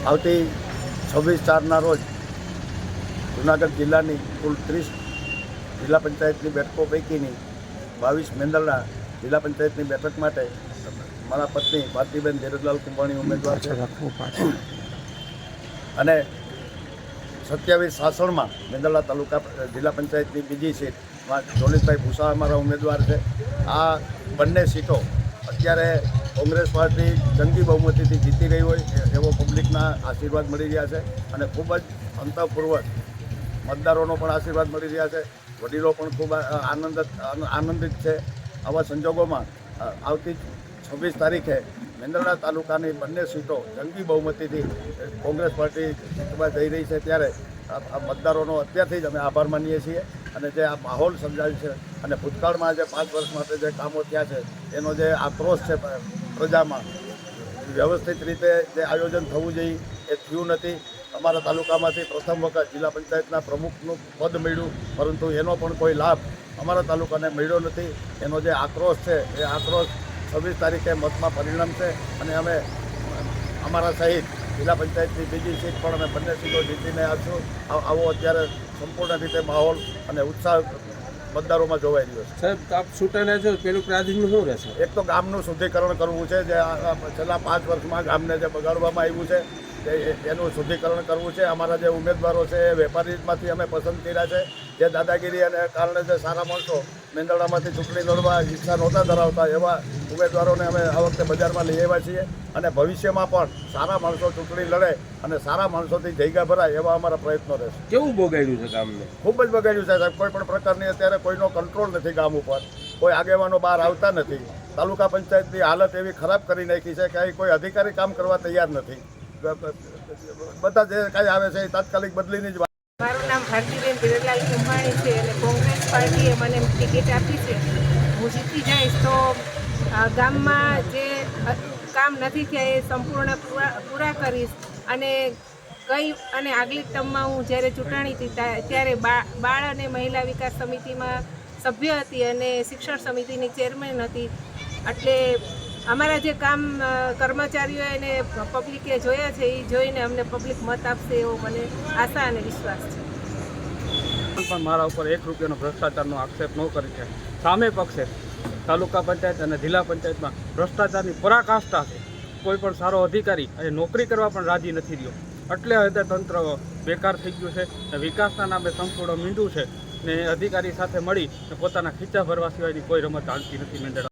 આવતી 26/4ના રોજ જૂનાગઢ જિલ્લાની કુલ 30 જિલ્લા પંચાયતની બેઠકો પૈકીની 22 મેંદરડા જિલ્લા પંચાયતની બેઠક માટે મારા પત્ની ભારતીબેન ધીરજલાલ કુંભાણી ઉમેદવાર છે અને 27 સાસણમાં મેંદરડા તાલુકા જિલ્લા પંચાયતની બીજી સીટમાં જોનીશભાઈ ભૂસા અમારા ઉમેદવાર છે. આ બંને સીટો અત્યારે કોંગ્રેસ પાર્ટી જંગી બહુમતીથી જીતી રહી હોય એવો પબ્લિકના આશીર્વાદ મળી રહ્યા છે અને ખૂબ જ અંતઃપૂર્વક મતદારોનો પણ આશીર્વાદ મળી રહ્યા છે. વડીલો પણ ખૂબ આનંદિત છે. આવા સંજોગોમાં આવતી 26 તારીખે મેંદરડા તાલુકાની બંને સીટો જંગી બહુમતીથી કોંગ્રેસ પાર્ટી જીતવા જઈ રહી છે ત્યારે આ મતદારોનો અત્યારથી જ અમે આભાર માનીએ છીએ અને જે આ માહોલ સર્જાય છે અને ભૂતકાળમાં જે 5 વર્ષ માટે જે કામો થયા છે એનો જે આક્રોશ છે પ્રજામાં વ્યવસ્થિત રીતે જે આયોજન થવું જોઈએ એ થયું નથી. અમારા તાલુકામાંથી પ્રથમ વખત જિલ્લા પંચાયતના પ્રમુખનું પદ મળ્યું પરંતુ એનો પણ કોઈ લાભ અમારા તાલુકાને મળ્યો નથી. એનો જે આક્રોશ છે એ આક્રોશ 26 તારીખે મતમાં પરિણમશે અને અમે અમારા સહિત જિલ્લા પંચાયતની બીજી સીટ પણ અમે બંને સીટો જીતીને આવશું. આવો અત્યારે સંપૂર્ણ રીતે માહોલ અને ઉત્સાહ મતદારોમાં જોવાઈ રહ્યો છે. સાહેબ, આપ છૂટાને છો પેલું પ્રાધાન્ય શું રહેશે? એક તો ગામનું શુદ્ધિકરણ કરવું છે, જે છેલ્લા 5 વર્ષમાં ગામને જે બગાડવામાં આવ્યું છે એનું શુદ્ધિકરણ કરવું છે. અમારા જે ઉમેદવારો છે એ વેપારીમાંથી અમે પસંદ કર્યા છે. જે દાદાગીરી અને કારણે જે સારા માણસો મેંદરડામાંથી ચૂંટણી લડવા ઈચ્છા નહોતા ધરાવતા એવા ઉમેદવારોને અમે આ વખતે બજારમાં લઈ આવ્યા છીએ અને ભવિષ્યમાં પણ સારા માણસો ચૂંટણી લડે અને સારા માણસોથી જગ્યા ભરાય એવા અમારા પ્રયત્નો રહેશે. કેવું બગાડ્યું છે ગામને? ખૂબ જ બગાડ્યું છે સાહેબ. કોઈ પણ પ્રકારની અત્યારે કોઈનો કંટ્રોલ નથી ગામ ઉપર. કોઈ આગેવાનો બહાર આવતા નથી. તાલુકા પંચાયતની હાલત એવી ખરાબ કરી નાખી છે કે કોઈ અધિકારી કામ કરવા તૈયાર નથી. બધા જે કાંઈ આવે છે એ તાત્કાલિક બદલીની જ વાત. મારું નામ ભારતીબેન ધીરજલાલ કુંભાણી છે અને કોંગ્રેસ પાર્ટીએ મને ટિકિટ આપી છે. હું જીતી જઈશ તો ગામમાં જે કામ નથી થયા એ સંપૂર્ણ પૂરા કરીશ અને આગલી ટર્મમાં હું જ્યારે ચૂંટણી હતી ત્યારે બાળ અને મહિલા વિકાસ સમિતિમાં સભ્ય હતી અને શિક્ષણ સમિતિની ચેરમેન હતી. એટલે અમારા જે કામ કર્મચારીઓ અને પબ્લિકે જોયા છે એ જોઈને અમને પબ્લિક મત આપશે એવો મને આશા અને વિશ્વાસ છે. પણ મારા ઉપર 1 રૂપિયાનો ભ્રષ્ટાચારનો આક્ષેપ ન કરી છે. સામે પક્ષે તાલુકા પંચાયત અને જિલ્લા પંચાયતમાં ભ્રષ્ટાચારની પરાકાષ્ઠા છે. કોઈ પણ સારો અધિકારી અને નોકરી કરવા પણ રાજી નથી રહ્યો. એટલે હવે તંત્ર બેકાર થઈ ગયું છે. વિકાસના નામે સંપૂર્ણ મીંડું છે ને અધિકારી સાથે મળી પોતાના ખીચા ભરવા સિવાયની કોઈ રમત હાલતી નથી મેંદરડા.